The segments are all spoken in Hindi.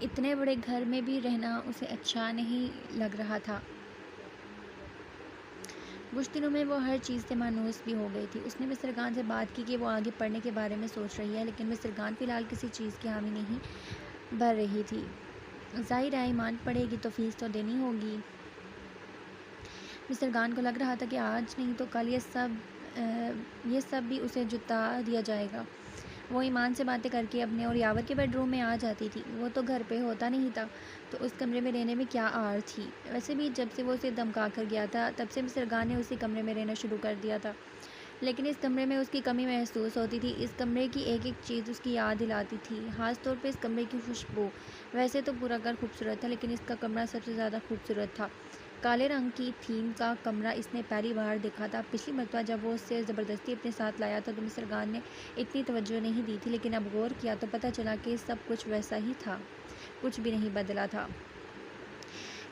इतने बड़े घर में भी रहना उसे अच्छा नहीं लग रहा था। कुछ दिनों में वो हर चीज़ से मायूस भी हो गई थी। उसने मिस्टर खान से बात की कि वो आगे पढ़ने के बारे में सोच रही है, लेकिन मिस्टर खान फ़िलहाल किसी चीज़ की हामी नहीं भर रही थी। ज़ाहिर है ईमान पड़ेगी तो फ़ीस तो देनी होगी। मिस्टर खान को लग रहा था कि आज नहीं तो कल ये सब भी उसे जुटा दिया जाएगा। वो ईमान से बातें करके अपने और यावर के बेडरूम में आ जाती थी। वो तो घर पे होता नहीं था, तो उस कमरे में रहने में क्या आड़ थी। वैसे भी जब से वो उसे धमका कर गया था, तब से मिस्टर खान ने उसी कमरे में रहना शुरू कर दिया था। लेकिन इस कमरे में उसकी कमी महसूस होती थी। इस कमरे की एक-एक चीज़ उसकी याद दिलाती थी, ख़ास तौर पे इस कमरे की खुशबू। वैसे तो पूरा घर खूबसूरत था, लेकिन इसका कमरा सबसे ज़्यादा खूबसूरत था। काले रंग की थीम का कमरा इसने पहली बार देखा था। पिछली मर्तबा जब वो उसे ज़बरदस्ती अपने साथ लाया था, तो मिस्टर खान ने इतनी तवज्जो नहीं दी थी, लेकिन अब गौर किया तो पता चला कि सब कुछ वैसा ही था, कुछ भी नहीं बदला था।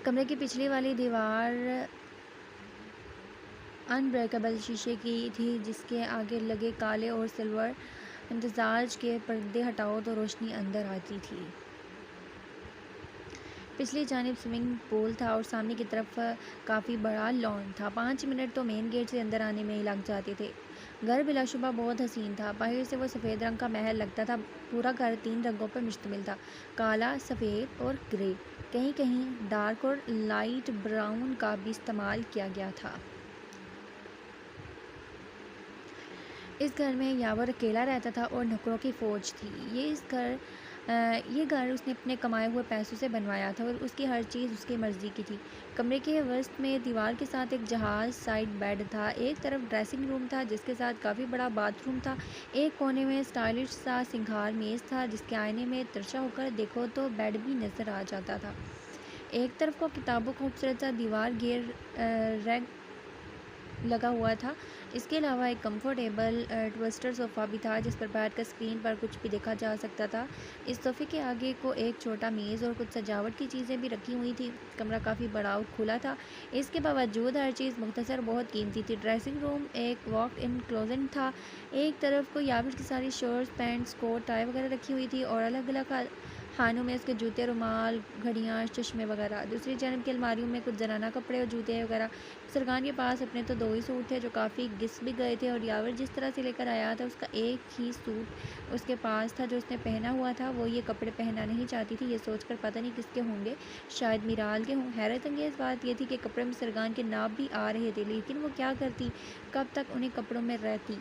कमरे की पिछली वाली दीवार अनब्रेकेबल शीशे की थी, जिसके आगे लगे काले और सिल्वर इम्तिजाज के पर्दे हटाओ तो रोशनी अंदर आती थी। पिछली जानिब स्विमिंग पूल था और सामने की तरफ काफ़ी बड़ा लॉन था। 5 मिनट तो मेन गेट से अंदर आने में ही लग जाते थे। घर बिलाशुबा बहुत हसीन था। बाहर से वो सफ़ेद रंग का महल लगता था। पूरा घर 3 रंगों पर मुश्तमिल था, काला, सफ़ेद और ग्रे। कहीं कहीं डार्क और लाइट ब्राउन का भी इस्तेमाल किया गया था। इस घर में यावर अकेला रहता था और नौकरों की फ़ौज थी। ये घर उसने अपने कमाए हुए पैसों से बनवाया था और उसकी हर चीज़ उसकी मर्ज़ी की थी। कमरे के वसत में दीवार के साथ एक जहाज़ साइड बेड था। एक तरफ ड्रेसिंग रूम था, जिसके साथ काफ़ी बड़ा बाथरूम था। एक कोने में स्टाइलिश सा सिंगार मेज़ था, जिसके आईने में तिरछा होकर देखो तो बेड भी नज़र आ जाता था। एक तरफ को किताबों का खूबसूरत सा दीवार गियर रैक लगा हुआ था। इसके अलावा एक कंफर्टेबल ट्विस्टर सोफ़ा भी था, जिस पर बैठकर स्क्रीन पर कुछ भी देखा जा सकता था। इस सोफ़े के आगे को एक छोटा मेज़ और कुछ सजावट की चीज़ें भी रखी हुई थी। कमरा काफ़ी बड़ा और खुला था। इसके बावजूद हर चीज़ मुख्तसर बहुत कीमती थी। ड्रेसिंग रूम एक वॉक इन क्लोजेट था। एक तरफ को यावर की सारी शर्ट्स, पैंट्स, कोट, टाई वगैरह रखी हुई थी और अलग-अलग खानों में उसके जूते, रुमाल, घड़ियाँ, चश्मे वगैरह। दूसरी जानब की अलमारियों में कुछ ज़नाना कपड़े और जूते वगैरह। सरखान के पास अपने तो 2 ही सूट थे, जो काफ़ी घिस भी गए थे, और यावर जिस तरह से लेकर आया था, उसका एक ही सूट उसके पास था जो उसने पहना हुआ था। वो ये कपड़े पहनना नहीं चाहती थी। ये सोचकर पता नहीं किसके होंगे, शायद मीराल के हों। हैरत अंगेज़ बात यह थी कि कपड़े में सरखान के नाप भी आ रहे थे, लेकिन वो क्या करती, कब तक उन्हीं कपड़ों में रहती।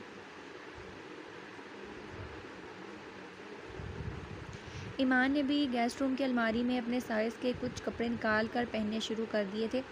ईमान ने भी गेस्ट रूम की अलमारी में अपने साइज़ के कुछ कपड़े निकाल कर पहनने शुरू कर दिए थे।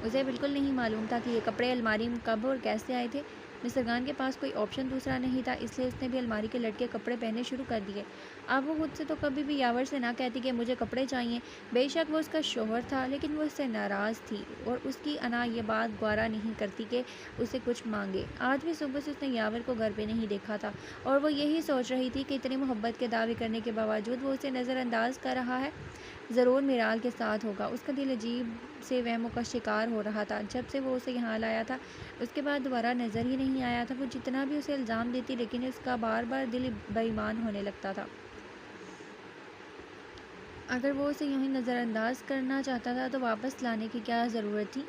उसे बिल्कुल नहीं मालूम था कि ये कपड़े अलमारी में कब और कैसे आए थे। मिस्टर खान के पास कोई ऑप्शन दूसरा नहीं था, इसलिए उसने भी अलमारी के लटके कपड़े पहनने शुरू कर दिए। अब वो खुद से तो कभी भी यावर से ना कहती कि मुझे कपड़े चाहिए। बेशक वो उसका शौहर था, लेकिन वो उससे नाराज़ थी और उसकी अना ये बात गवारा नहीं करती कि उसे कुछ मांगे। आज भी सुबह से उसने यावर को घर पे नहीं देखा था और वो यही सोच रही थी कि इतनी मोहब्बत के दावे करने के बावजूद वो उसे नज़रअंदाज कर रहा है। ज़रूर मीराल के साथ होगा। उसका दिल अजीब से वहमों का शिकार हो रहा था। जब से वो उसे यहाँ लाया था, उसके बाद दोबारा नज़र ही नहीं आया था। वो जितना भी उसे इल्ज़ाम देती, लेकिन उसका बार बार दिल बेईमान होने लगता था। अगर वो उसे यूँ ही नज़रअंदाज करना चाहता था तो वापस लाने की क्या ज़रूरत थी।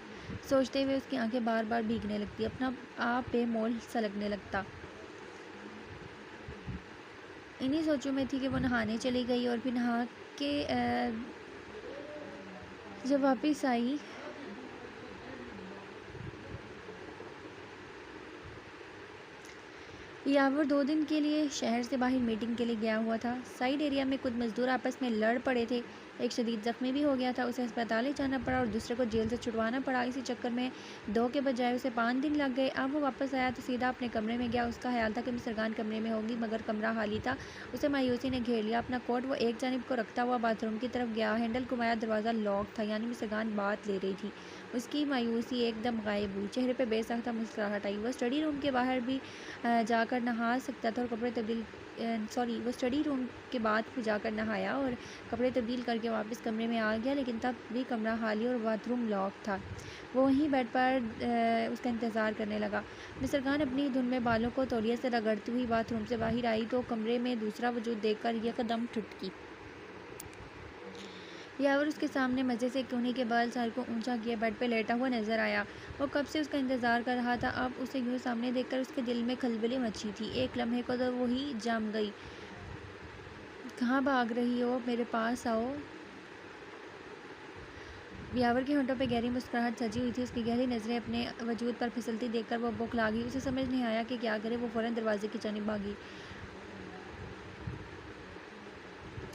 सोचते हुए उसकी आंखें बार बार भीगने लगती, अपना आप बेमोल सा लगने लगता। इन्हीं सोचों में थी कि वो नहाने चली गई और फिर नहा के जब वापस आई, यावर 2 दिन के लिए शहर से बाहर मीटिंग के लिए गया हुआ था। साइड एरिया में कुछ मजदूर आपस में लड़ पड़े थे। एक शदीद ज़ख्मी भी हो गया था। उसे अस्पताल ले जाना पड़ा और दूसरे को जेल से छुड़वाना पड़ा। इसी चक्कर में 2 के बजाय उसे 5 दिन लग गए। अब वो वापस आया तो सीधा अपने कमरे में गया। उसका ख्याल था कि मिस्टर खान कमरे में होंगी, मगर कमरा खाली था। उसे मायूसी ने घेर लिया। अपना कोट वो एक जानिब को रखता हुआ बाथरूम की तरफ गया। हैंडल घुमाया, दरवाज़ा लॉक था, यानी मिस्टर खान बात ले रही थी। उसकी मायूसी एकदम गायब हुई। चेहरे पर बेसाख्ता मुस्कुराहट आई। वो स्टडी रूम के बाहर भी जाकर नहा सकता था और वो स्टडी रूम के बाद फिर जाकर नहाया और कपड़े तब्दील करके वापस कमरे में आ गया, लेकिन तब भी कमरा खाली और बाथरूम लॉक था। वो वहीं बेड पर उसका इंतज़ार करने लगा। मिस्टर खान अपनी धुन में बालों को तौलिया से रगड़ती हुई बाथरूम से बाहर आई तो कमरे में दूसरा वजूद देखकर यकदम ठुटकी। यावर उसके सामने मज़े से उन्हीं के बाल सर को ऊंचा किए बेड पे लेटा हुआ नजर आया। वो कब से उसका इंतज़ार कर रहा था। अब उसे यूँ सामने देखकर उसके दिल में खलबली मची थी। एक लम्हे को तो वही जम गई। कहाँ भाग रही हो, मेरे पास आओ। यावर के होंठों पे गहरी मुस्कुराहट सजी हुई थी। उसकी गहरी नज़रें अपने वजूद पर फिसलती देखकर वो बौखला गई। उसे समझ नहीं आया कि क्या करे। वो फ़ौरन दरवाजे की जानिब भागी।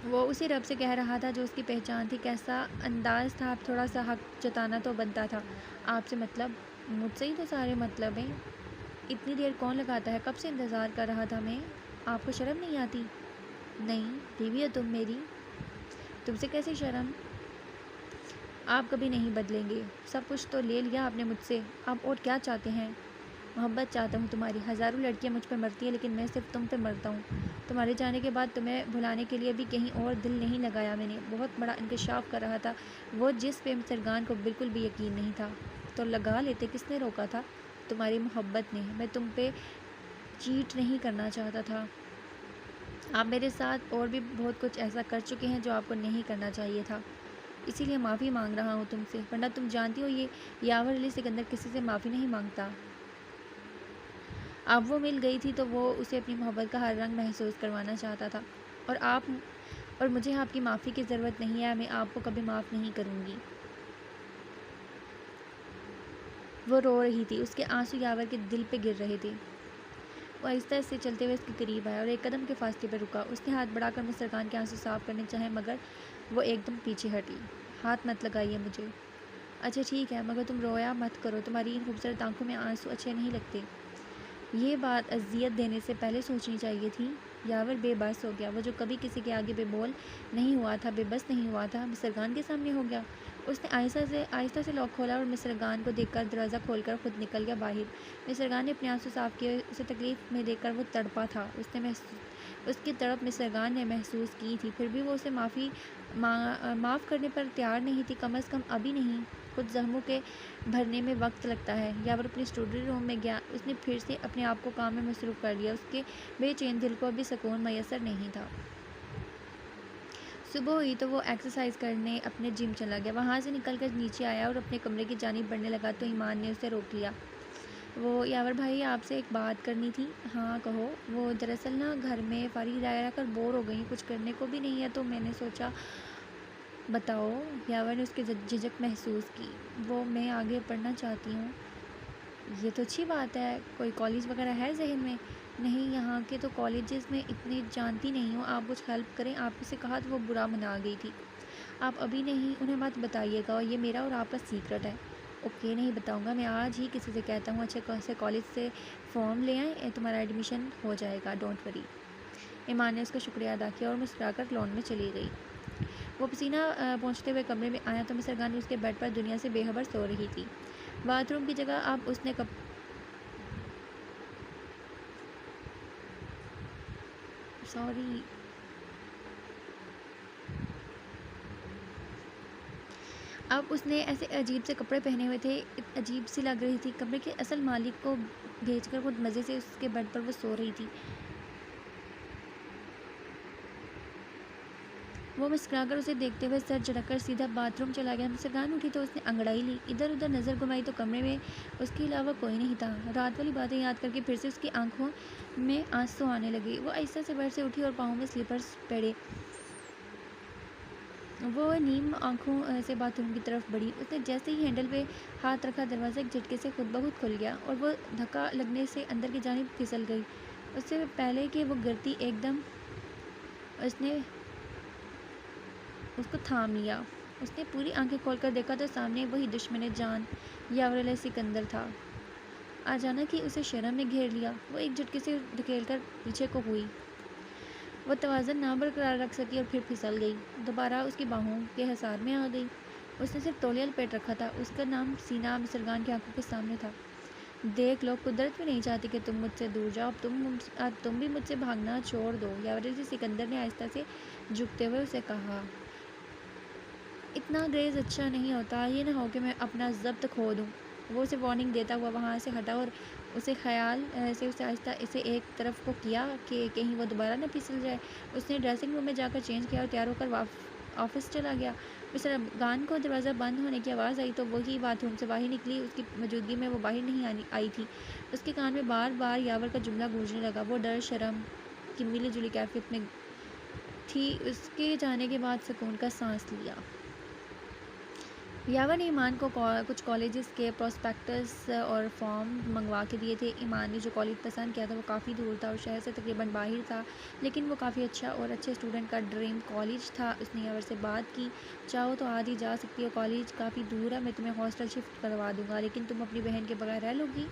वो उसी रब से कह रहा था जो उसकी पहचान थी। कैसा अंदाज था। अब थोड़ा सा हक जताना तो बनता था। आपसे मतलब? मुझसे ही तो सारे मतलब हैं। इतनी देर कौन लगाता है, कब से इंतज़ार कर रहा था मैं। आपको शर्म नहीं आती? नहीं, बीवी हो तुम मेरी, तुमसे कैसे शर्म। आप कभी नहीं बदलेंगे। सब कुछ तो ले लिया आपने मुझसे, आप और क्या चाहते हैं। मोहब्बत चाहता हूँ तुम्हारी। हज़ारों लड़कियाँ मुझ पर मरती हैं, लेकिन मैं सिर्फ तुम पे मरता हूँ। तुम्हारे जाने के बाद तुम्हें भुलाने के लिए भी कहीं और दिल नहीं लगाया मैंने। बहुत बड़ा इंकशाफ कर रहा था वो, जिस पे सरगान को बिल्कुल भी यकीन नहीं था। तो लगा लेते, किसने रोका था। तुम्हारी मोहब्बत ने। मैं तुम पे चीट नहीं करना चाहता था। आप मेरे साथ और भी बहुत कुछ ऐसा कर चुके हैं जो आपको नहीं करना चाहिए था। इसीलिए माफ़ी मांग रहा हूँ तुमसे, वरना तुम जानती हो ये यावर अली सिकंदर किसी से माफ़ी नहीं मांगता। अब वो मिल गई थी तो वो उसे अपनी मोहब्बत का हर रंग महसूस करवाना चाहता था। और आप और मुझे आपकी माफ़ी की ज़रूरत नहीं है। मैं आपको कभी माफ़ नहीं करूँगी। वो रो रही थी। उसके आंसू यावर के दिल पे गिर रहे थे। वो आहिस्ता से चलते हुए उसके करीब आया और एक कदम के फासले पर रुका। उसने हाथ बढ़ाकर मिस्टर खान के आंसू साफ करने चाहे, मगर वो एकदम पीछे हटी। हाथ मत लगाइए मुझे। अच्छा ठीक है, मगर तुम रोया मत करो। तुम्हारी इन खूबसूरत आंखों में आंसू अच्छे नहीं लगते। ये बात अज़ियत देने से पहले सोचनी चाहिए थी। यावर बेबस हो गया। वो जो कभी किसी के आगे बेबोल नहीं हुआ था, बेबस नहीं हुआ था, मिस्टर खान के सामने हो गया। उसने आहिस्ता से लॉक खोला और मिस्टर खान को देखकर दरवाज़ा खोलकर खुद निकल गया बाहर। मिस्टर खान ने अपने आंसू साफ किए। उसे तकलीफ़ में देखकर वो तड़पा था। उसकी तड़प मिस्टर खान ने महसूस की थी। फिर भी वो उसे माफ़ करने पर तैयार नहीं थी। कम अज़ कम अभी नहीं। कुछ जख्मों के भरने में वक्त लगता है। यावर अपने स्टडी रूम में गया। उसने फिर से अपने आप को काम में मसरूफ़ कर लिया। उसके बेचैन दिल को अभी सुकून मैसर नहीं था। सुबह हुई तो वो एक्सरसाइज करने अपने जिम चला गया। वहाँ से निकलकर नीचे आया और अपने कमरे की जानिब बढ़ने लगा तो ईमान ने उसे रोक लिया। वो, यावर भाई आपसे एक बात करनी थी। हाँ कहो। वो दरअसल ना घर में फारिग रह कर बोर हो गई, कुछ करने को भी नहीं है, तो मैंने सोचा। बताओ। यावर ने उसकी झिझक महसूस की। वो, मैं आगे पढ़ना चाहती हूँ। ये तो अच्छी बात है। कोई कॉलेज वगैरह है जहन में? नहीं, यहाँ के तो कॉलेजेस में इतने जानती नहीं हूँ। आप कुछ हेल्प करें। आपसे से कहा तो वो बुरा मना गई थी। आप अभी नहीं उन्हें मत बताइएगा, और ये मेरा और आपका सीक्रेट है। ओके, नहीं बताऊँगा। मैं आज ही किसी से कहता हूँ। अच्छे से कॉलेज से फॉर्म ले आए, तुम्हारा एडमिशन हो जाएगा, डोंट वरी। ईमान ने उसका शुक्रिया अदा किया और मुस्कुराकर लॉन में चली गई। वो पसीना पहुँचते हुए कमरे में आया तो मिस्टर खान उसके बेड पर दुनिया से बेखबर सो रही थी। बाथरूम की जगह अब उसने सॉरी अब उसने ऐसे अजीब से कपड़े पहने हुए थे। अजीब सी लग रही थी। कमरे के असल मालिक को भेजकर खुद मज़े से उसके बेड पर वो सो रही थी। वो मुस्कुराकर उसे देखते हुए सर झटककर सीधा बाथरूम चला गया। मिस्टर खान उठी तो उसने अंगड़ाई ली। इधर उधर नज़र घुमाई तो कमरे में उसके अलावा कोई नहीं था। रात वाली बातें याद करके फिर से उसकी आंखों में आंसू आने लगे। वो आहिस्ता से बेड से उठी और पाँव में स्लीपर्स पहने वो नीम आंखों से बाथरूम की तरफ बढ़ी। उसने जैसे ही हैंडल पे हाथ रखा, दरवाज़ा एक झटके से खुद ब खुद खुल गया और वो धक्का लगने से अंदर की जानिब फिसल गई। उससे पहले कि वो गिरती एकदम उसने उसको थाम लिया। उसने पूरी आंखें खोलकर देखा तो सामने वही दुश्मन जान यावर सिकंदर था। अचानक ही उसे शर्म ने घेर लिया। वो एक झटके से धकेलकर पीछे को हुई। वो तवाज़ुन ना बरकरार रख सकी और फिर फिसल गई। दोबारा उसकी बाहों के हिसार में आ गई। उसने सिर्फ तौलिया लपेट रखा था। उसका नाम सीना मिस्टर खान की आंखों के सामने था। देख लो, कुदरत भी नहीं चाहती कि तुम मुझसे दूर जाओ। अब तुम भी मुझसे भागना छोड़ दो। यावर सिकंदर ने आहिस्ता से झुकते हुए उसे कहा। इतना ग्रेज अच्छा नहीं होता। ये ना हो कि मैं अपना ज़ब्त खो दूँ। वो उसे वार्निंग देता हुआ वहाँ से हटा और उसे ख्याल से उसे आहिस्ता इसे एक तरफ को किया कि कहीं वो दोबारा ना फिसल जाए। उसने ड्रेसिंग रूम में जाकर चेंज किया और तैयार होकर ऑफिस चला गया। मिस्टर अफगान को दरवाज़ा बंद होने की आवाज़ आई तो वही बाथरूम से बाहर निकली। उसकी मौजूदगी में वो बाहर नहीं आई थी। उसके कान में बार बार यावर का जुमला गूंजने लगा। वो डर शर्म की मिली जुली कैफियत में थी। उसके जाने के बाद सुकून का सांस लिया। यावर ने ईमान को कुछ कॉलेजेस के प्रोस्पेक्टस और फॉर्म मंगवा के दिए थे। ईमान ने जो कॉलेज पसंद किया था वो काफ़ी दूर था और शहर से तकरीबन बाहर था, लेकिन वो काफ़ी अच्छा और अच्छे स्टूडेंट का ड्रीम कॉलेज था। उसने यावर से बात की, चाहो तो आज ही जा सकती हो, कॉलेज काफ़ी दूर है, मैं तुम्हें हॉस्टल शिफ्ट करवा दूँगा, लेकिन तुम अपनी बहन के बगैर रह लोगी?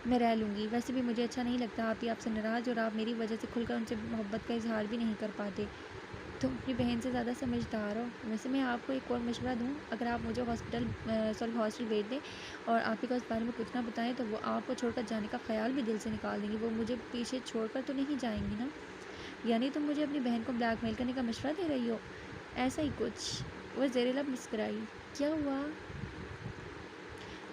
मैं रह लूँगी, वैसे भी मुझे अच्छा नहीं लगता आप ही आपसे नाराज़ और आप मेरी वजह से खुलकर उनसे मोहब्बत का इजहार भी नहीं कर पाते। तुम अपनी बहन से ज़्यादा समझदार हो। वैसे मैं आपको एक और मशवरा दूँ, अगर आप मुझे हॉस्टल भेज दें और आप ही को इस बारे में कुछ ना बताएं तो वो आपको छोड़कर जाने का ख्याल भी दिल से निकाल देंगी। वो मुझे पीछे छोड़कर तो नहीं जाएंगी ना? यानी तुम मुझे अपनी बहन को ब्लैकमेल करने का मशवरा दे रही हो? ऐसा ही कुछ। वह ज़ेरे लब मुस्कुराई। क्या हुआ?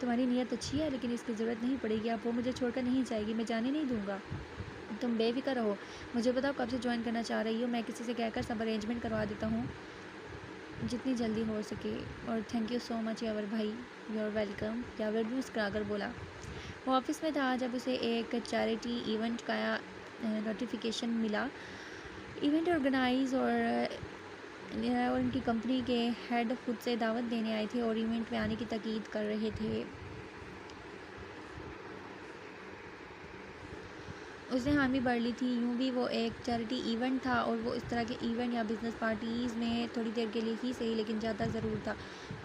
तुम्हारी नीयत अच्छी है, लेकिन इसकी ज़रूरत नहीं पड़ेगी। आप वो मुझे छोड़कर नहीं जाएगी, मैं जाने नहीं दूँगा। तुम बेफिक्र रहो। मुझे बताओ कब से ज्वाइन करना चाह रही हो, मैं किसी से कहकर सब अरेंजमेंट करवा देता हूँ जितनी जल्दी हो सके। और थैंक यू सो मच यावर भाई, यू आर वेलकम। यावर भी मुस्कुराकर बोला। वो ऑफिस में था जब उसे एक चैरिटी इवेंट का नोटिफिकेशन मिला। इवेंट ऑर्गेनाइज और उनकी कंपनी के हेड खुद से दावत देने आए थे और इवेंट में आने की ताकीद कर रहे थे। उसने हामी भर ली थी। यूँ भी वो एक चैरिटी इवेंट था और वो इस तरह के इवेंट या बिज़नेस पार्टीज़ में थोड़ी देर के लिए ही सही, लेकिन ज़्यादा ज़रूर था।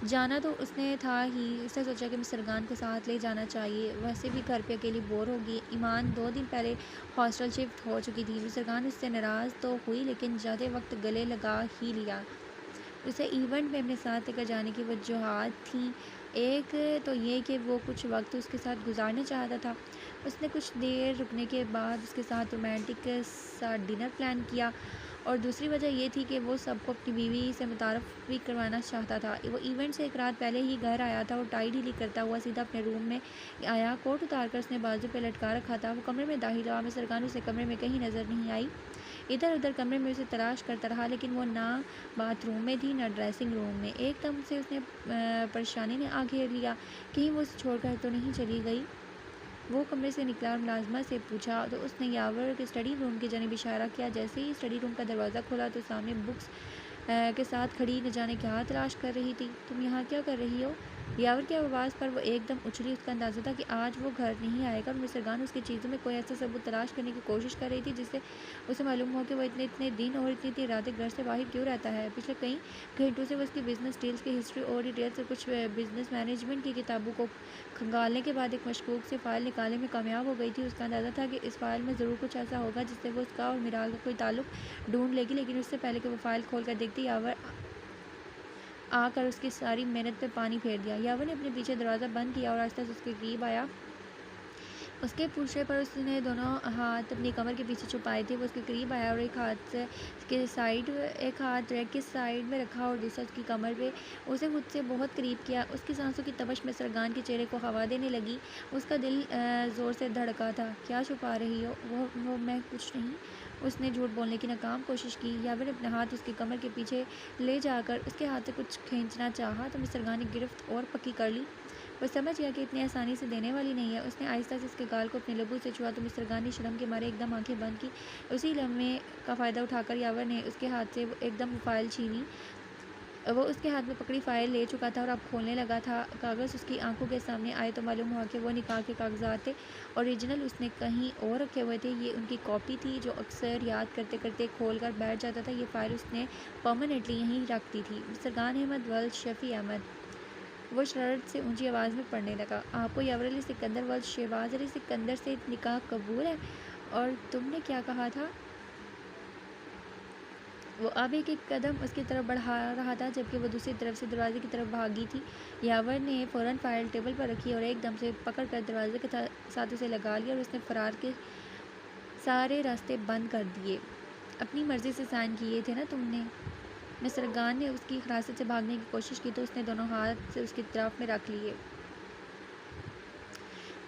जाना तो उसने था ही। उसने सोचा कि मिस्टर खान को साथ ले जाना चाहिए, वैसे भी घर पे अकेली बोर होगी। ईमान 2 दिन पहले हॉस्टल शिफ्ट हो चुकी थी। मिस्टर खान उससे नाराज़ तो हुई, लेकिन जाते वक्त गले लगा ही लिया। उसे इवेंट में अपने साथ लेकर जाने की वजूहात थी। एक तो ये कि वो कुछ वक्त उसके साथ गुजारना चाहता था। उसने कुछ देर रुकने के बाद उसके साथ रोमांटिक सा डिनर प्लान किया, और दूसरी वजह ये थी कि वो सबको अपनी बीवी से मुतारफ़ भी करवाना चाहता था। वो इवेंट से एक रात पहले ही घर आया था और टाई ढीली करता हुआ सीधा अपने रूम में आया। कोट उतार कर उसने बाजू पे लटका रखा था। वो कमरे में दाखिल हुआ। मिस्टर खान उसे कमरे में कहीं नज़र नहीं आई। इधर उधर कमरे में उसे तलाश करता रहा, लेकिन वो ना बाथरूम में थी ना ड्रेसिंग रूम में। एकदम से उसने परेशानी ने आ घेर लिया, कहीं वो उसे छोड़कर तो नहीं चली गई। वो कमरे से निकला और मुलाजमा से पूछा तो उसने यावर के स्टडी रूम की जानिब इशारा किया। जैसे ही स्टडी रूम का दरवाज़ा खोला तो सामने बुक्स के साथ खड़ी न जाने क्या तलाश कर रही थी। तुम यहाँ क्या कर रही हो? यावर की आवाज़ पर वो एकदम उछली। उसका अंदाज़ा था कि आज वो घर नहीं आएगा, और मिस्टर खान उसकी चीज़ों में कोई ऐसा सबूत तलाश करने की कोशिश कर रही थी जिससे उसे मालूम हो कि वो इतने इतने दिन और इतनी इतनी रातें घर से बाहर क्यों रहता है। पिछले कई घंटों से वो उसकी बिजनेस डील्स की हिस्ट्री और डिटेल्स और कुछ बिजनेस मैनेजमेंट की किताबों को खंगालने के बाद एक मशकूक से फ़ाइल निकालने में कामयाब हो गई थी। उसका अंदाज़ा था कि इस फ़ाइल में ज़रूर कुछ ऐसा होगा जिससे वो उसका और मिराल का कोई ताल्लुक ढूंढ लेगी, लेकिन उससे पहले कि वो फ़ाइल खोल कर देखती, यावर आकर उसकी सारी मेहनत पे पानी फेर दिया। यावर ने अपने पीछे दरवाज़ा बंद किया और आहिस्ता से उसके करीब आया। उसके पूछने पर उसने दोनों हाथ अपनी कमर के पीछे छुपाए थे। वो उसके करीब आया और एक हाथ रैक के साइड में रखा और दूसरा उसकी कमर पे। उसे खुद से बहुत करीब किया। उसकी सांसों की तपश में सरगान के चेहरे को हवा देने लगी। उसका दिल ज़ोर से धड़का था। क्या छुपा रही हो? वो मैं कुछ नहीं। उसने झूठ बोलने की नाकाम कोशिश की। यावर ने अपना हाथ उसकी कमर के पीछे ले जाकर उसके हाथ से कुछ खींचना चाहा तो मिस्टर खान ने गिरफ्त और पक्की कर ली। वो समझ गया कि इतनी आसानी से देने वाली नहीं है। उसने आहिस्ता से उसके गाल को अपने लबू से छुआ तो मिस्टर खान ने शर्म के मारे एकदम आंखें बंद की। उसी लम्हे का फ़ायदा उठाकर यावर ने उसके हाथ से एकदम फाइल छीनी। वो उसके हाथ में पकड़ी फ़ाइल ले चुका था और अब खोलने लगा था। कागज़ उसकी आंखों के सामने आए तो मालूम हुआ कि वो निकाह के कागजात थे। ओरिजिनल उसने कहीं और रखे हुए थे। ये उनकी कॉपी थी जो अक्सर याद करते करते खोल कर बैठ जाता था। ये फ़ाइल उसने परमानेंटली यहीं रख दी थी। मिस्टर खान अहमद वल्द शफ़ी अहमद। वो शरारत से ऊंची आवाज़ में पढ़ने लगा। आपको यावर अली सिकंदर वल्द शहबाज अली सिकंदर से निकाह कबूल है? और तुमने क्या कहा था? वो अब एक एक कदम उसकी तरफ बढ़ा रहा था, जबकि वो दूसरी तरफ से दरवाजे की तरफ भागी थी। यावर ने फ़ौरन फ़ाइल टेबल पर रखी और एकदम से पकड़ कर दरवाजे के साथ उसे लगा लिया, और उसने फ़रार के सारे रास्ते बंद कर दिए। अपनी मर्ज़ी से साइन किए थे ना तुमने? मिस्टर खान ने उसकी हिरासत से भागने की कोशिश की तो उसने दोनों हाथ से उसकी तरफ में रख लिए।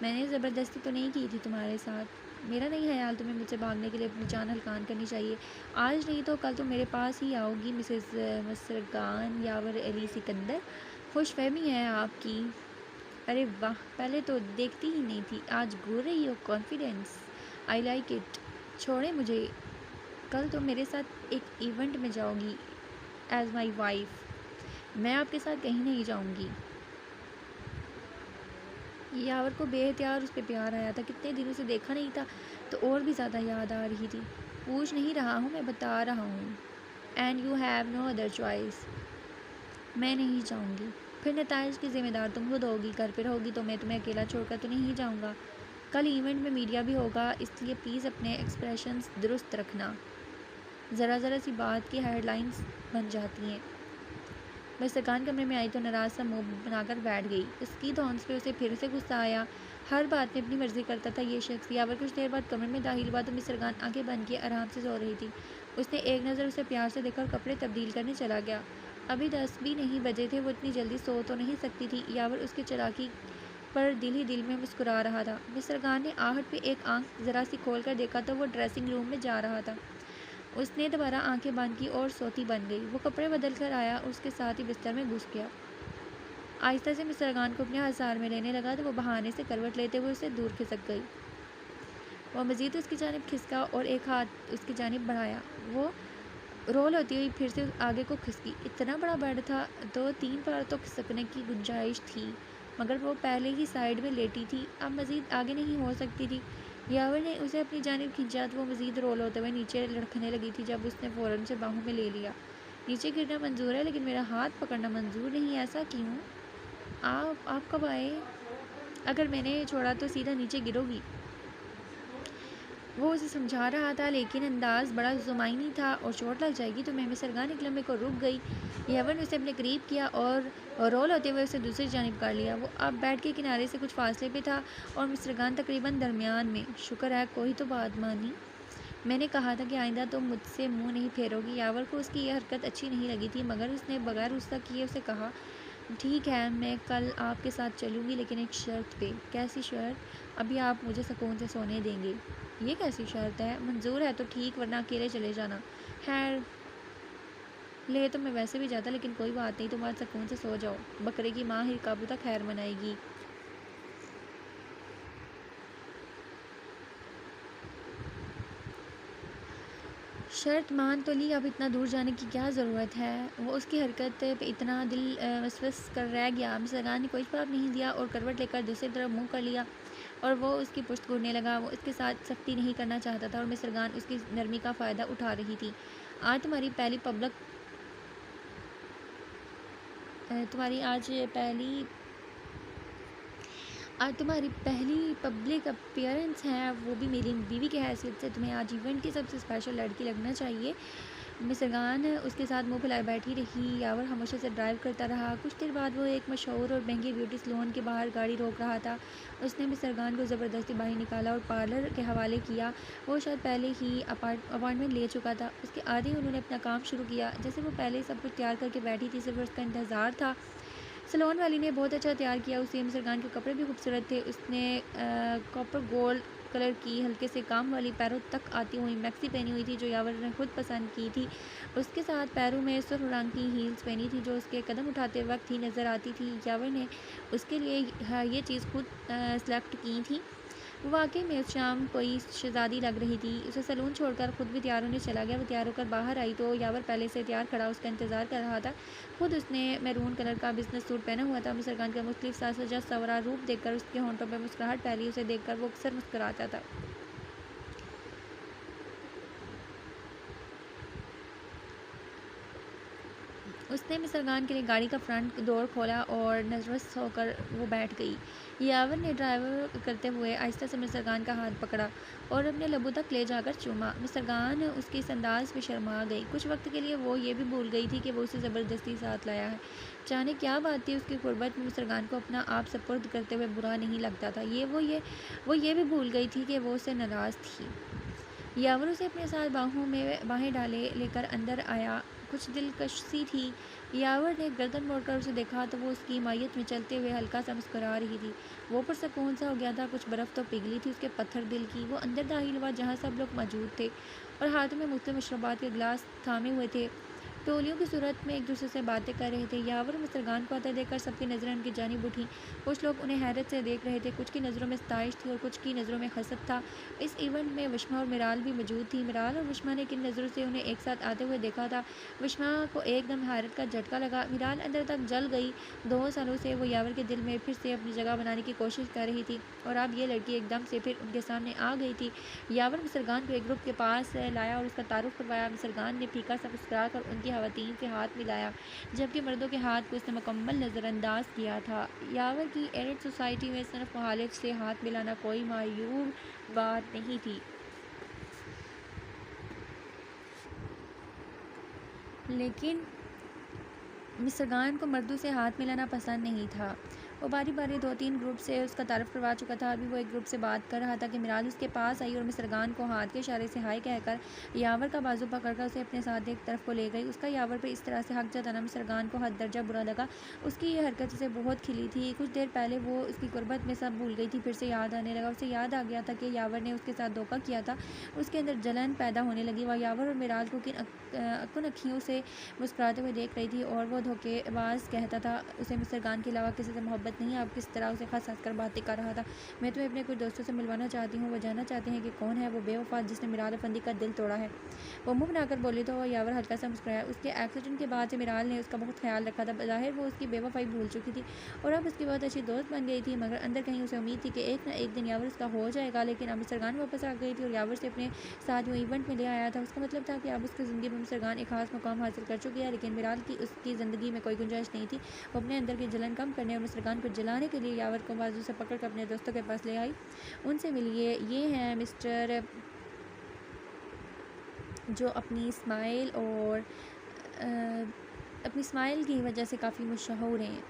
मैंने ज़बरदस्ती तो नहीं की थी तुम्हारे साथ। मेरा नहीं ख्याल तुम्हें मुझसे भागने के लिए अपनी जान हल्कान करनी चाहिए। आज नहीं तो कल तो मेरे पास ही आओगी मिसेस मसरगान यावर अली सिकंदर। खुशफहमी है आपकी। अरे वाह, पहले तो देखती ही नहीं थी, आज घूर रही हो कॉन्फिडेंस। I like it. छोड़े मुझे। कल तो मेरे साथ एक इवेंट में जाओगी एज माई वाइफ। मैं आपके साथ कहीं नहीं जाऊंगी। यावर को बेहतियार उस पर प्यार आया था, कितने दिनों से देखा नहीं था तो और भी ज़्यादा याद आ रही थी। पूछ नहीं रहा हूँ, मैं बता रहा हूँ। And you have no other choice. मैं नहीं जाऊँगी। फिर नताइज की ज़िम्मेदार तुम खुद होगी। घर पर होगी तो मैं तुम्हें अकेला छोड़कर तो नहीं जाऊँगा। कल इवेंट में मीडिया भी होगा, इसलिए प्लीज़ अपने एक्सप्रेशंस दुरुस्त रखना। ज़रा ज़रा सी बात की हेडलाइंस बन जाती हैं। वह सरकान कमरे में आई तो नाराज़ सा मुँह बनाकर बैठ गई। उसकी धौंस पे उसे फिर से गुस्सा आया। हर बात में अपनी मर्जी करता था ये शख्स। यावर कुछ देर बाद कमरे में दाखिल हुआ तो मिस सरकान आंखें बंद किए आराम से सो रही थी। उसने एक नज़र उसे प्यार से देखा और कपड़े तब्दील करने चला गया। अभी 10 भी नहीं बजे थे, वो इतनी जल्दी सो तो नहीं सकती थी। यावर उसकी चालाकी पर दिल ही दिल में मुस्कुरा रहा था। मिस सरकान ने आहट पे एक आंख ज़रा सी खोल कर देखा तो वो ड्रेसिंग रूम में जा रहा था। उसने दोबारा आंखें बंद की और सोती बन गई। वो कपड़े बदल कर आया और उसके साथ ही बिस्तर में घुस गया। आहिस्ता से मिस्टर खान को अपने हज़ार में लेने लगा तो वो बहाने से करवट लेते हुए उससे दूर खिसक गई। वह मज़ीद उसकी जानिब खिसका और एक हाथ उसकी जानिब बढ़ाया। वो रोल होती हुई फिर से आगे को खिसकी। इतना बड़ा बेड था, 2-3 बार तो खिसकने की गुंजाइश थी, मगर वो पहले ही साइड में लेटी थी, अब मज़ीद आगे नहीं हो सकती थी। यावर ने उसे अपनी जानिब खींचा तो वो मज़ीद रोल होते हुए नीचे लड़खने लगी थी। जब उसने फ़ौरन से बाहों में ले लिया। नीचे गिरना मंजूर है लेकिन मेरा हाथ पकड़ना मंजूर नहीं, ऐसा क्यों? आप कब आए? अगर मैंने छोड़ा तो सीधा नीचे गिरोगी। वो उसे समझा रहा था लेकिन अंदाज बड़ा ज़ुमाइनी था। और चोट लग जाएगी तो मैं सरगान एक लम्हे को रुक गई। यावर ने उसे अपने करीब किया और रोल होते हुए उसे दूसरी जानिब कर लिया। वो अब बेड के किनारे से कुछ फासले पे था और मिस्रगान तकरीबन दरमियान में। शुक्र है कोई तो बात मानी। मैंने कहा था कि आइंदा तुम मुझसे मुंह नहीं फेरोगी। यावर को उसकी यह हरकत अच्छी नहीं लगी थी, मगर उसने बगैर गुस्सा किए उसे कहा, ठीक है, मैं कल आपके साथ चलूँगी लेकिन एक शर्त पे। कैसी शर्त? अभी आप मुझे सुकून से सोने देंगे। ये कैसी शर्त है? मंजूर है तो ठीक, वरना अकेले चले जाना। खैर, ले तो मैं वैसे भी जाता, लेकिन कोई बात नहीं, तुम आज सुकून से सो जाओ। बकरे की माँ ही काबू तक खैर मनाएगी। शर्त मान तो ली, अब इतना दूर जाने की क्या ज़रूरत है? वो उसकी हरकत पे इतना दिल वसवस कर रह गया। मिस्रगान ने कोई जवाब नहीं दिया और करवट लेकर दूसरी तरफ मुंह कर लिया और वो उसकी पुश्त घूरने लगा। वो उसके साथ सख्ती नहीं करना चाहता था और मिस्रगान उसकी नरमी का फ़ायदा उठा रही थी। आज तुम्हारी पहली पब्लिक तुम्हारी आज पहली आज तुम्हारी पहली पब्लिक अपीयरेंस है, वो भी मेरी बीवी की हैसियत से। तुम्हें आज इवेंट की सबसे स्पेशल लड़की लगना चाहिए। मिस्रगान उसके साथ मुंह फैलाए बैठी रही। यावर खामोशी से ड्राइव करता रहा। कुछ देर बाद वो एक मशहूर और महंगे ब्यूटी सैलून के बाहर गाड़ी रोक रहा था। उसने मिस्रगान को ज़बरदस्ती बाहर निकाला और पार्लर के हवाले किया। वो शायद पहले ही अपॉइंटमेंट ले चुका था। उसके आगे ही उन्होंने अपना काम शुरू किया। जैसे वो पहले सब कुछ तैयार करके बैठी थी, सिर्फ उसका इंतज़ार था। सलोन वाली ने बहुत अच्छा तैयार किया उसे। मिस्रगान के कपड़े भी खूबसूरत थे। उसने कॉपर गोल्ड कलर की हल्के से काम वाली पैरों तक आती हुई मैक्सी पहनी हुई थी जो यावर ने खुद पसंद की थी। उसके साथ पैरों में सुर्ख रंग की हील्स पहनी थी जो उसके कदम उठाते वक्त ही नज़र आती थी। यावर ने उसके लिए ये चीज़ खुद सेलेक्ट की थी। वो वाकई में उस शाम कोई शहज़ादी लग रही थी। उसे सैलून छोड़कर खुद भी तैयार होने चला गया। वो तैयार होकर बाहर आई तो यावर पहले से तैयार खड़ा उसका इंतज़ार कर रहा था। खुद उसने मैरून कलर का बिजनेस सूट पहना हुआ था। मिस्रगान का मुख्तलिफ सा सजा सवरा रूप देखकर उसके होंठों पर मुस्कुराहट फैली। उसे देखकर वो अक्सर मुस्कुराता था। उसने मिस्रगान के लिए गाड़ी का फ्रंट डोर खोला और नर्वस होकर वो बैठ गई। यावर ने ड्राइवर करते हुए आहिस्ता से मिस्रगान का हाथ पकड़ा और अपने लबों तक ले जाकर चूमा। मिस्रगान उसके इस अंदाज में शर्मा गई। कुछ वक्त के लिए वो ये भी भूल गई थी कि वो उसे ज़बरदस्ती साथ लाया है। जाने क्या बात थी उसकी गुर्बत में मिस्रगान को अपना आप सपुर्द करते हुए बुरा नहीं लगता था। वो ये भी भूल गई थी कि वो उससे नाराज़ थी। यावर उसे अपने साथ बाहों में बाहें डाले लेकर अंदर आया। कुछ दिलकश सी थी। यावर ने गर्दन मोड़कर उसे देखा तो वो उसकी मायत में चलते हुए हल्का सा मुस्कुरा रही थी। वो पुरसकून सा हो गया था। कुछ बर्फ़ तो पिघली थी उसके पत्थर दिल की। वो अंदर दाखिल हुआ जहाँ सब लोग मौजूद थे और हाथों में मुख्तलिफ मशरूबात के गिलास थामे हुए थे। टोलियों की सूरत में एक दूसरे से बातें कर रहे थे। यावर और मिस्टर को आता देखकर सबकी नज़रें उनकी जानिब उठी। कुछ लोग उन्हें हैरत से देख रहे थे, कुछ की नज़रों में सताइश थी और कुछ की नज़रों में हसद था। इस इवेंट में विश्मा और मिराल भी मौजूद थी। मिराल और विश्मा ने किन नज़रों से उन्हें एक साथ आते हुए देखा था। विश्मा को एकदम हैरत का झटका लगा। मिराल अंदर तक जल गई। 2 सालों से वो यावर के दिल में फिर से अपनी जगह बनाने की कोशिश कर रही थी और अब ये लड़की एकदम से फिर उनके सामने आ गई थी। यावर मिस्टर को एक ग्रुप के पास लाया और उसका तारुफ करवाया। मिस्टर ने फीका सा मुस्कुरा कर उनकी खवातीन से हाथ मिलाया, जबकि मर्दों के हाथ को उसने मुकम्मल नज़रअंदाज किया था। यावर की एरिड सोसाइटी में सिर्फ मुखालिफ से हाथ मिलाना कोई मायूब बात नहीं थी। लेकिन मिस्टर को मर्दों से हाथ मिलाना पसंद नहीं था। वो बारी बारी 2-3 ग्रुप से उसका तारुफ करवा चुका था। अभी वो एक ग्रुप से बात कर रहा था कि मिराल उसके पास आई और मिस्टर को हाथ के इशारे से हाय कहकर यावर का बाजू पकड़कर उसे अपने साथ एक तरफ को ले गई। उसका यावर पर इस तरह से हक जताना मिस्टर को हद दर्जा बुरा लगा। उसकी ये हरकत उसे बहुत खिली थी। कुछ देर पहले वो उसकी गुर्बत में सब भूल गई थी। फिर से याद आने लगा। उसे याद आ गया था कि यावर ने उसके साथ धोखा किया था। उसके अंदर जलन पैदा होने लगी। वह यावर और मिराल को किन अखियों से मुस्कुराते हुए देख रही थी और वो धोखेबाज कहता था उसे मिस्टर के अलावा किसी से मोहब्बत नहीं है। अब किस तरह उसे हंस हंस कर बातें कर रहा था। मैं तुम्हें अपने कुछ दोस्तों से मिलवाना चाहती हूँ। वो जानना चाहते हैं कि कौन है वो बेवफा जिसने मिराल अफंदी का दिल तोड़ा है। वो मुंह बनाकर बोली तो यावर हल्का सा मुस्कुराया। उसके एक्सीडेंट के बाद से मिराल ने उसका बहुत ख्याल रखा था। ज़ाहिर वो उसकी बेवफाई भूल चुकी थी और अब उसकी बहुत अच्छी दोस्त बन गई थी, मगर अंदर कहीं उसे उम्मीद थी कि एक ना एक दिन यावर उसका हो जाएगा। लेकिन अब मिस्टर वापस आ गई थी और यावर से अपने साथ वो इवेंट में ले आया था। उसका मतलब था कि अब उसकी ज़िंदगी में मिस्टर एक खास मुकाम हासिल कर चुकी है। लेकिन मिराल की उसकी ज़िंदगी में कोई गुंजाइश नहीं थी। वो अपने अंदर की जलन कम करने और मिस्टर को जलाने के लिए यावर को बाजू से पकड़ कर अपने दोस्तों के पास ले आई। उनसे मिलिए, ये हैं मिस्टर जो अपनी स्माइल की वजह से काफ़ी मशहूर हैं।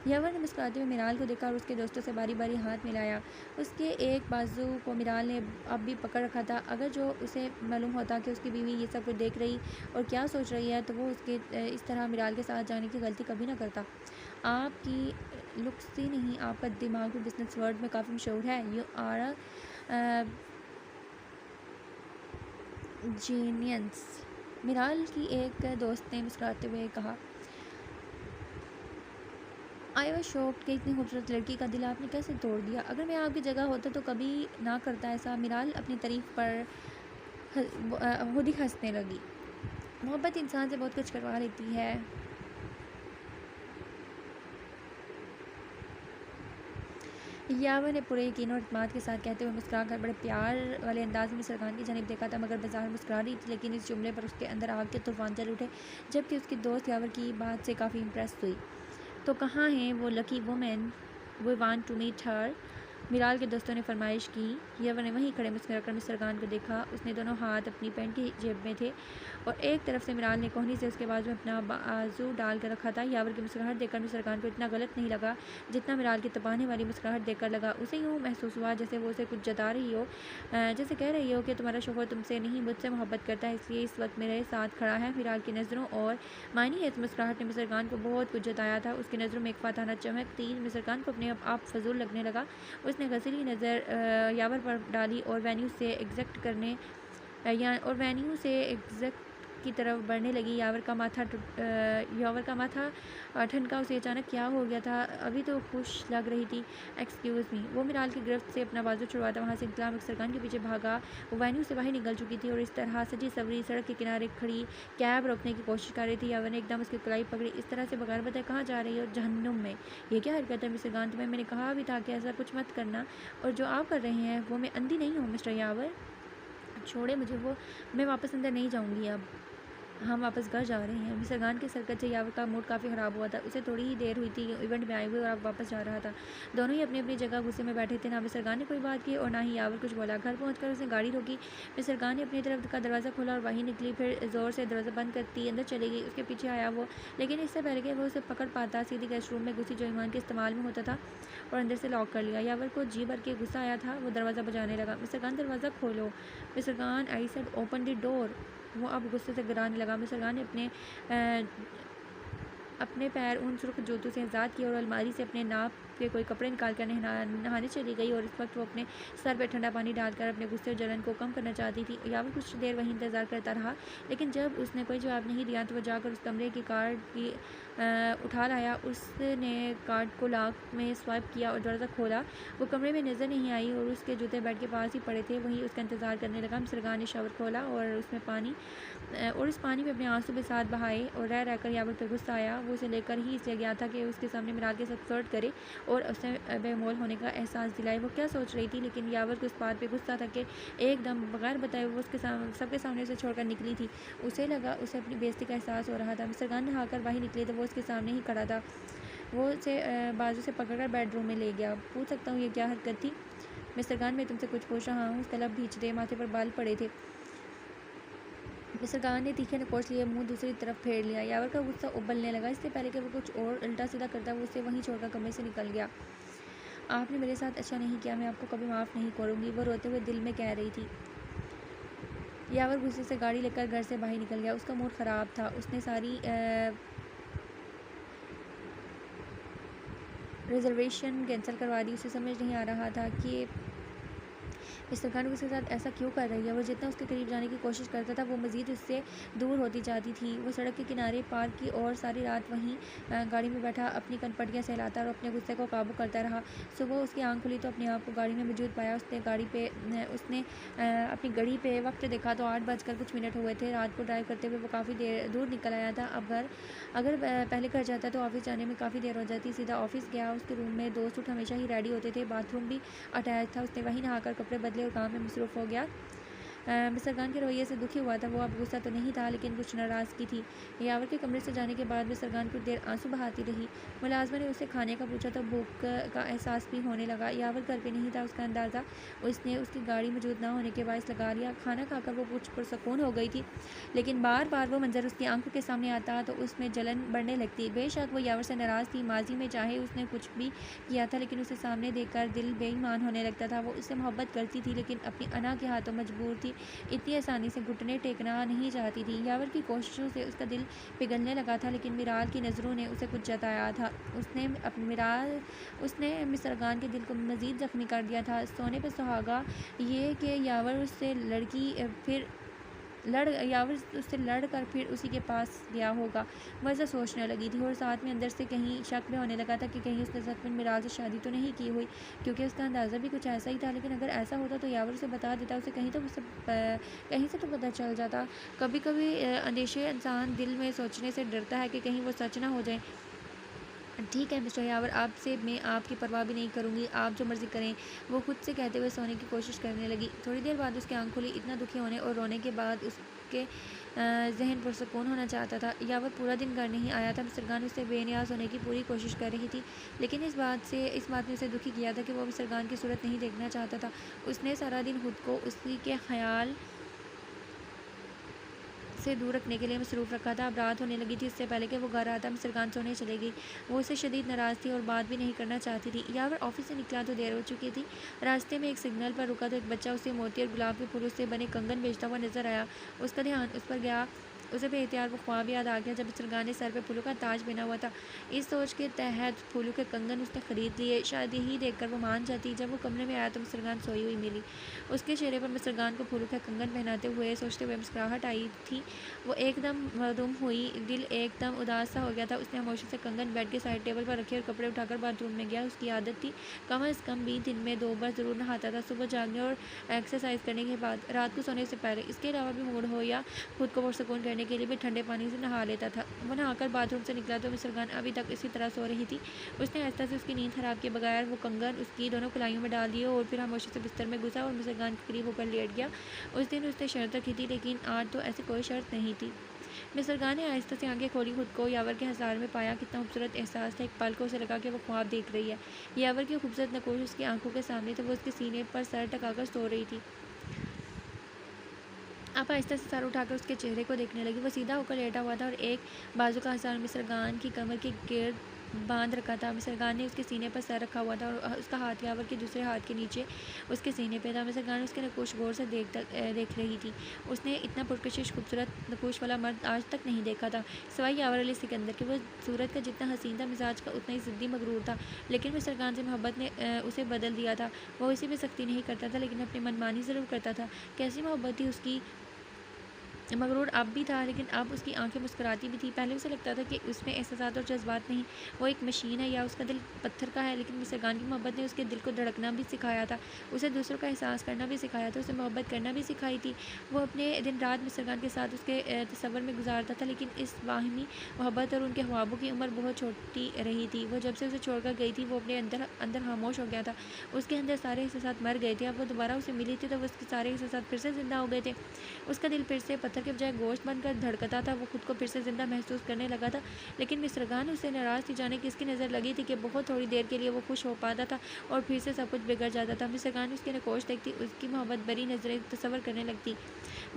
यावर ने मुस्कुराते हुए मिराल को देखा और उसके दोस्तों से बारी बारी हाथ मिलाया। उसके एक बाजू को मिराल ने अब भी पकड़ रखा था। अगर जो उसे मालूम होता कि उसकी बीवी ये सब कुछ देख रही और क्या सोच रही है तो वो उसके इस तरह मिराल के साथ जाने की गलती कभी ना करता। आपकी लुक्स ही नहीं, आपका दिमाग भी बिजनेस वर्ल्ड में काफ़ी मशहूर है। यू आर अ जीनियस, मिराल की एक दोस्त ने मुस्कुराते हुए कहा। आई वॉज शॉक्ड कि इतनी खूबसूरत लड़की का दिल आपने कैसे तोड़ दिया। अगर मैं आपकी जगह होता तो कभी ना करता ऐसा। मिराल अपनी तारीफ पर खुद ही हंसने लगी। मोहब्बत इंसान से बहुत कुछ करवा लेती है। यावर ने पूरे यकीन और इत्मीनान के साथ कहते हुए मुस्कुरा कर बड़े प्यार वाले अंदाज में मिस्टर की जानिब देखा था, मगर बाजार मुस्कुरा रही थी। लेकिन इस जुमले पर उसके अंदर आग के तूफान जल उठे, जबकि उसकी दोस्त यावर की बात से काफ़ी इम्प्रेस हुई। तो कहाँ हैं वो lucky women, we want to meet her, Miral के दोस्तों ने फरमाइश की। यावर ने वहीं खड़े मुस्कुराकर मिस्टर को देखा। उसने दोनों हाथ अपनी पैंट की जेब में थे और एक तरफ से मिराल ने कोहनी से उसके बाजू में अपना बाजू डाल कर रखा था। यावर की मुस्कुराहट देखकर मिस्टर को इतना गलत नहीं लगा जितना मिराल की तपाने वाली मुस्कुराहट देखकर लगा। उसे यूँ महसूस हुआ जैसे वो उसे कुछ जता रही हो, जैसे कह रही हो कि तुम्हारा शौहर तुमसे नहीं मुझसे मोहब्बत करता है, इसलिए इस वक्त मेरे साथ खड़ा है। मिराल की नज़रों और मायनी है इस मुस्कुराहट ने मिस्टर को बहुत कुछ जताया था। उसकी नज़रों में एक फाताना चमक थी। मिस्टर को अपने आप फजूल लगने लगा। उसने गज़ली नज़र यावर पर डाली और वेन्यू से एग्जैक्ट की तरफ बढ़ने लगी। यावर का माथा ठनका। उसे अचानक क्या हो गया था, अभी तो खुश लग रही थी। एक्सक्यूज़ मी, वो मिराल की गिरफ्त से अपना बाजू छुड़वाता वहाँ से निकला। मिस्टर के पीछे भागा। वो वेन्यू से बाहर निकल चुकी थी और इस तरह सजी सवरी सड़क के किनारे खड़ी कैब रोकने की कोशिश कर रही थी। यावर ने एकदम उसकी कलाई पकड़ी। इस तरह से बगैर बताए कहाँ जा रही है? और जहन्नुम में। ये क्या हरकत है मिस्टर तुम्हें मैंने कहा भी था कि ऐसा कुछ मत करना, और जो आप कर रहे हैं वो मैं अंधी नहीं हूँ। मिस्टर यावर छोड़े मुझे, वो मैं वापस अंदर नहीं जाऊँगी। अब हम वापस घर जा रहे हैं। मिस्टर के सरकत से यावर का मूड काफ़ी ख़राब हुआ था। उसे थोड़ी ही देर हुई थी इवेंट में आए हुए और अब वापस जा रहा था। दोनों ही अपनी अपनी जगह गुस्से में बैठे थे। ना मिस्टर ने कोई बात की और ना ही यावर कुछ बोला। घर पहुंचकर उसने गाड़ी रोकी। मिस्टर ने अपनी तरफ का दरवाज़ा खोला और वहीं निकली। फिर ज़ोर से दरवाज़ा बंद करती अंदर चली गई। उसके पीछे आया वो, लेकिन इससे पहले कि वो उसे पकड़ पाता सीधी गेस्ट रूम में घुसी जो ईमान के इस्तेमाल में होता था और अंदर से लॉक कर लिया। यावर को जी भर के गुस्सा आया था। वो दरवाज़ा बजाने लगा। मिस्टर दरवाज़ा खोलो। Mister I said open the door. वो अब गुस्से से गिराने लगा। मिस्टर खान ने अपने पैर उन सुर्ख जूतों से आज़ाद किए और अलमारी से अपने नाप के कोई कपड़े निकाल कर नहाने चली गई। और इस वक्त वो अपने सर पर ठंडा पानी डालकर अपने गुस्से और जलन को कम करना चाहती थी। यावर कुछ देर वहीं इंतज़ार करता रहा, लेकिन जब उसने कोई जवाब नहीं दिया तो वह जाकर उस कमरे की कार्ड की उठा लाया। उसने कार्ड को लॉक में स्वाइप किया और दरवाज़ा खोला। वो कमरे में नज़र नहीं आई और उसके जूते बेड के पास ही पड़े थे। वहीं उसका इंतज़ार करने लगा। मिस्टर खान ने शावर खोला और उस पानी में अपने आंसू के साथ बहाए और रह रहकर यावर पर गुस्सा आया। वो उसे लेकर ही इसलिए गया था कि उसके सामने मिराज के साथ फ्लर्ट करे और उसे बेमोल होने का एहसास दिलाए। वो क्या सोच रही थी, लेकिन यावर को इस बात पे गुस्सा था कि एकदम बगैर बताए वो सबके सामने उसे छोड़कर निकली थी। उसे लगा उसे अपनी बेइज्जती का एहसास हो रहा था। मिस्टर खान नहाकर बाहर निकले तो वो उसके सामने ही खड़ा था। वो उसे बाजू से पकड़कर बेडरूम में ले गया। पूछ सकता हूँ ये क्या हरकत थी? मिस्टर खान, मैं तुमसे कुछ पूछ रहा हूँ। उसका लब भींच दे, माथे पर बाल पड़े थे। मिस्टर खान ने तीखे नकोश लिए मुंह दूसरी तरफ फेर लिया। यावर का गुस्सा उबलने लगा। इससे पहले कि वो कुछ और उल्टा सीधा करता, वो उसे वहीं छोड़कर कमरे से निकल गया। आपने मेरे साथ अच्छा नहीं किया, मैं आपको कभी माफ़ नहीं करूँगी, वो रोते हुए दिल में कह रही थी। यावर गुस्से से गाड़ी लेकर घर से बाहर निकल गया। उसका मूड ख़राब था। उसने सारी रिजर्वेशन कैंसिल करवा दी। उसे समझ नहीं आ रहा था कि मिस्टर खान उसके साथ ऐसा क्यों कर रही है। वो जितना उसके करीब जाने की कोशिश करता था, वो मज़ीद उससे दूर होती जाती थी। वो सड़क के किनारे पार्क की और सारी रात वहीं गाड़ी में बैठा अपनी कनपटियाँ सहलाता और अपने गुस्से को काबू करता रहा। सुबह उसकी आंख खुली तो अपने आप को गाड़ी में मौजूद पाया। उसने अपनी घड़ी पे वक्त देखा तो 8 बजकर कुछ मिनट हुए थे। रात को ड्राइव करते हुए वो काफ़ी देर दूर निकल आया था। अब अगर पहले घर जाता तो ऑफिस जाने में काफ़ी देर हो जाती। सीधा ऑफिस गया। उसके रूम में 2 सूट हमेशा ही रेडी होते थे। बाथरूम भी अटैच था। उसने वहीं नहाकर कपड़े बदले और काम में मसरूफ़ हो गया। मिस्टर खान के रवैये से दुखी हुआ था। वो अब गुस्सा तो नहीं था, लेकिन कुछ नाराज़गी थी। यावर के कमरे से जाने के बाद मिस्टर खान कुछ देर आंसू बहाती रही। मुलाजमा ने उससे खाने का पूछा तो भूख का एहसास भी होने लगा। यावर घर पे नहीं था, उसका अंदाज़ा उसने उसकी गाड़ी मौजूद ना होने के बायस लगा लिया। खाना खाकर वो कुछ पुरसकून हो गई थी, लेकिन बार बार वो मंजर उसकी आंखों के सामने आता तो उसमें जलन बढ़ने लगती। बेशक वो यावर से नाराज़ थी। माजी में चाहे उसने कुछ भी किया था, लेकिन उसे सामने देखकर दिल बेईमान होने लगता था। वो उससे मोहब्बत करती थी, लेकिन अपनी अना के हाथों मजबूर थी। इतनी आसानी से घुटने टेकना नहीं चाहती थी। यावर की कोशिशों से उसका दिल पिघलने लगा था, लेकिन मिराल की नज़रों ने उसे कुछ जताया था। उसने मिस्टर खान के दिल को मज़ीद ज़ख्मी कर दिया था। सोने पर सुहागा ये कि यावर उससे लड़ कर फिर उसी के पास गया होगा। वह ऐसा सोचने लगी थी और साथ में अंदर से कहीं शक भी होने लगा था कि कहीं उसने सच में मिराज से शादी तो नहीं की हुई, क्योंकि उसका अंदाज़ा भी कुछ ऐसा ही था। लेकिन अगर ऐसा होता तो यावर उसे बता देता, उसे कहीं से तो पता चल जाता। कभी कभी अंदेशे इंसान दिल में सोचने से डरता है कि कहीं वो सच ना हो जाए। ठीक है मिस्टर यावर, आपसे मैं आपकी परवाह भी नहीं करूँगी, आप जो मर्ज़ी करें, वो खुद से कहते हुए सोने की कोशिश करने लगी। थोड़ी देर बाद उसकी आंख खुली। इतना दुखी होने और रोने के बाद उसके जहन पुरसकून होना चाहता था। यावर पूरा दिन घर नहीं आया था। मिस्टर खान उससे बेनियाज होने की पूरी कोशिश कर रही थी, लेकिन इस बात ने उसे दुखी किया था कि वो मिस्टर खान की सूरत नहीं देखना चाहता था। उसने सारा दिन खुद को उसी के ख्याल से दूर रखने के लिए मसरूफ़ रखा था। अब रात होने लगी थी। इससे पहले कि वो घर आता, मिस्टर खान सोने चले गई। वो उससे शदीद नाराज़ थी और बात भी नहीं करना चाहती थी। यावर ऑफिस से निकला तो देर हो चुकी थी। रास्ते में एक सिग्नल पर रुका तो एक बच्चा उसे मोती और गुलाब के फूलों से बने कंगन बेचता हुआ नजर आया। उसका ध्यान उस पर गया। उसे बेहतियार वो ख्वाब याद आ गया जब मिस्टर खान ने सर पे फूलों का ताज पहना हुआ था। इस सोच के तहत फूलों के कंगन उसने ख़रीद लिए। शायद यही देखकर वो मान जाती। जब वो कमरे में आया तो मिस्टर खान सोई हुई मिली। उसके चेहरे पर मिस्टर खान को फूलों का कंगन पहनाते हुए सोचते हुए मुस्कुराहट आई थी। वो एकदम मदूम हुई। दिल एकदम उदास सा हो गया था। उसने खामोशी से कंगन बेड के साइड टेबल पर रखे और कपड़े उठाकर बाथरूम में गया। उसकी आदत थी कम अज़ कम भी दिन में 2 बार ज़रूर नहाता था, सुबह जागने और एक्सरसाइज करने के बाद, रात को सोने से पहले। इसके अलावा भी मूड हो या खुद को पुरसकून करने के लिए भी ठंडे पानी से नहा लेता था। वो नहाकर बाथरूम से निकला तो मिस्टर खान अभी तक इसी तरह सो रही थी। उसने आहिस्ता से उसकी नींद खराब किए बगैर वो कंगन उसकी दोनों कलाइयों में डाल दिए और फिर खामोशी से बिस्तर में घुसा और मिस्टर खान के करीब होकर लेट गया। उस दिन उसने शर्त रखी थी, लेकिन आज तो ऐसी कोई शर्त नहीं थी। मिस्टर खान ने आहिस्ता से आंखें खोली। खुद को यावर के हज़ार में पाया। कितना खूबसूरत एहसास था। एक पल को उसे लगा कि वो ख्वाब देख रही है। यावर की खूबसूरत नकोश उसकी आंखों के सामने था। वो उसके सीने पर सर टकाकर सो रही थी। आप आहिस्ता से सर उठाकर उसके चेहरे को देखने लगी। वो सीधा होकर लेटा हुआ था और एक बाजू का हज़ार मिस्टर खान की कमर के गिर्द बांध रखा था। मिस्टर खान ने उसके सीने पर सर रखा हुआ था और उसका हाथ यावर के दूसरे हाथ के नीचे उसके सीने पे था। मिस्टर खान उसके नकोश गौर से देख रही थी। उसने इतना पुरकशिश खूबसूरत नकोश वाला मर्द आज तक नहीं देखा था, सिवाय यावर अली सिकंदर के। वो सूरत का जितना हसीन था, मिजाज का उतना ही ज़िद्दी मगरूर था। लेकिन मिस्टर खान से मोहब्बत ने उसे बदल दिया था। वो इसी में सख्ती नहीं करता था, लेकिन अपनी मनमानी ज़रूर करता था। कैसी मोहब्बत थी उसकी! मगरूर अब भी था, लेकिन अब उसकी आंखें मुस्कुराती भी थी। पहले उसे लगता था कि उसमें एहसास और जज्बात नहीं, वो एक मशीन है या उसका दिल पत्थर का है। लेकिन मिस्टर खान की मोहब्बत ने उसके दिल को धड़कना भी सिखाया था, उसे दूसरों का एहसास करना भी सिखाया था, उसे मोहब्बत करना भी सिखाई थी। वो अपने दिन रात मिस्टर खान के साथ उसके तसव्वुर में गुजारता था, लेकिन इस वाहिमी मोहब्बत और उनके ख्वाबों की उम्र बहुत छोटी रही थी। वो जब से उसे छोड़कर गई थी, वो अपने अंदर अंदर खामोश हो गया था। उसके अंदर सारे एहसास मर गए थे। अब वो दोबारा उसे मिली थी, तो उसके सारे एहसास फिर से ज़िंदा हो गए थे। उसका दिल फिर से पत्थर के बजाय गोश्त बनकर धड़कता था। वो खुद को फिर से ज़िंदा महसूस करने लगा था। लेकिन मिस्र खान उससे नाराज़ थी। जाने किसकी नज़र लगी थी कि बहुत थोड़ी देर के लिए वो खुश हो पाता था और फिर से सब कुछ बिगड़ जाता था। मिस्र खान उसके नकोश देखती, उसकी मोहब्बत भरी नज़रें तस्वर करने लगती।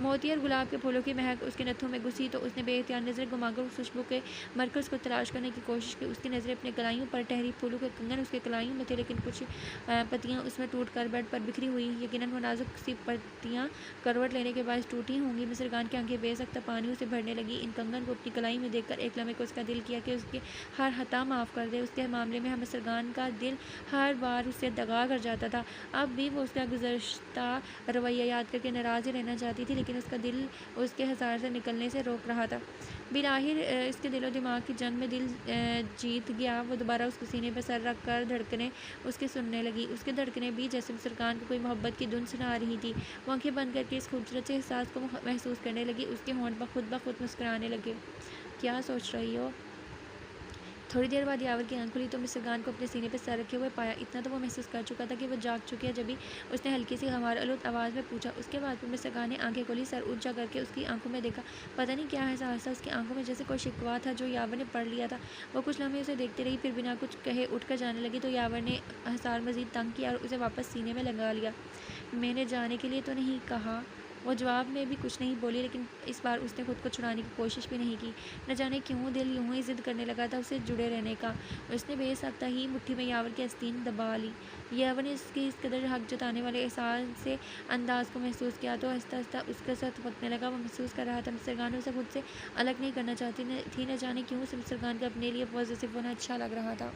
मोती और गुलाब के फूलों की महक उसके नथों में घुसी, तो उसने बेइख्तियार नज़रें घुमाकर उस खुशबू के मरकज़ को तलाश करने की कोशिश की। उसकी नज़रें अपने कलाइयों पर ठहरी। फूलों के कंगन उसके कलाइयों में थे, लेकिन कुछ पत्तियां उसमें टूट कर बेड पर बिखरी हुई। यकीनन वो नाजुक सी पत्तियां करवट लेने के बाद टूटी होंगी। मिस्र खान की आंखें बेसख्त पानियों से भरने लगी। इन कंगन को अपनी कलाई में देखकर एक लम्हे को उसका दिल किया कि उसके हर खता माफ़ कर दे। उसके मामले में मिस्र खान का दिल हर बार उससे दगा कर जाता था। अब भी वो उसका गुज़श्ता रवैया याद करके नाराज़ ही रहना चाहती थी, लेकिन उसका दिल उसके हज़ार से निकलने से रोक रहा था। बिलाहिर इसके दिलो दिमाग की जंग में दिल जीत गया। वो दोबारा उसके सीने पर सर रख कर धड़कने उसके सुनने लगी। उसके धड़कने भी जैसे मिस्र खान को कोई मोहब्बत की धुन सुना रही थी। वो आंखें बंद करके इस खूबसूरत से एहसास को महसूस करने लगी। उसके होंठ ब खुद मुस्कुराने लगे। क्या सोच रही हो? थोड़ी देर बाद यावर की आंख खुली तो मिस्र खान को अपने सीने पर सर रखे हुए पाया। इतना तो वो महसूस कर चुका था कि वो जाग चुकी है, जब भी उसने हल्की सी हमार आलूद आवाज़ में पूछा। उसके बाद फिर मिस्र खान ने आंखें खोली, सर ऊंचा करके उसकी आंखों में देखा। पता नहीं क्या एहसास था उसकी आंखों में, जैसे कोई शिकवा था जो यावर ने पढ़ लिया था। वो कुछ लम्हे उसे देखती रही, फिर बिना कुछ कहे उठकर जाने लगी। तो यावर ने हसार मजीद तंग किया और उसे वापस सीने में लगा लिया। मैंने जाने के लिए तो नहीं कहा। वो जवाब में भी कुछ नहीं बोली, लेकिन इस बार उसने खुद को छुड़ाने की कोशिश भी नहीं की। न जाने क्यों दिल यूं ही ज़िद करने लगा था उसे जुड़े रहने का। उसने बेसाख्ता ही मुट्ठी में यावर की आस्तीन दबा ली। यावर ने इसके इस कदर हक जताने वाले एहसास से अंदाज को महसूस किया तो आहिस्ता आहिस्ता उसके साथ थपकने लगा। वो महसूस कर रहा था मिस्र खान उसे खुद से अलग नहीं करना चाहती थी। न जाने क्यों उसे मिस्र खान का अपने लिए पॉजिटिव होना अच्छा लग रहा था।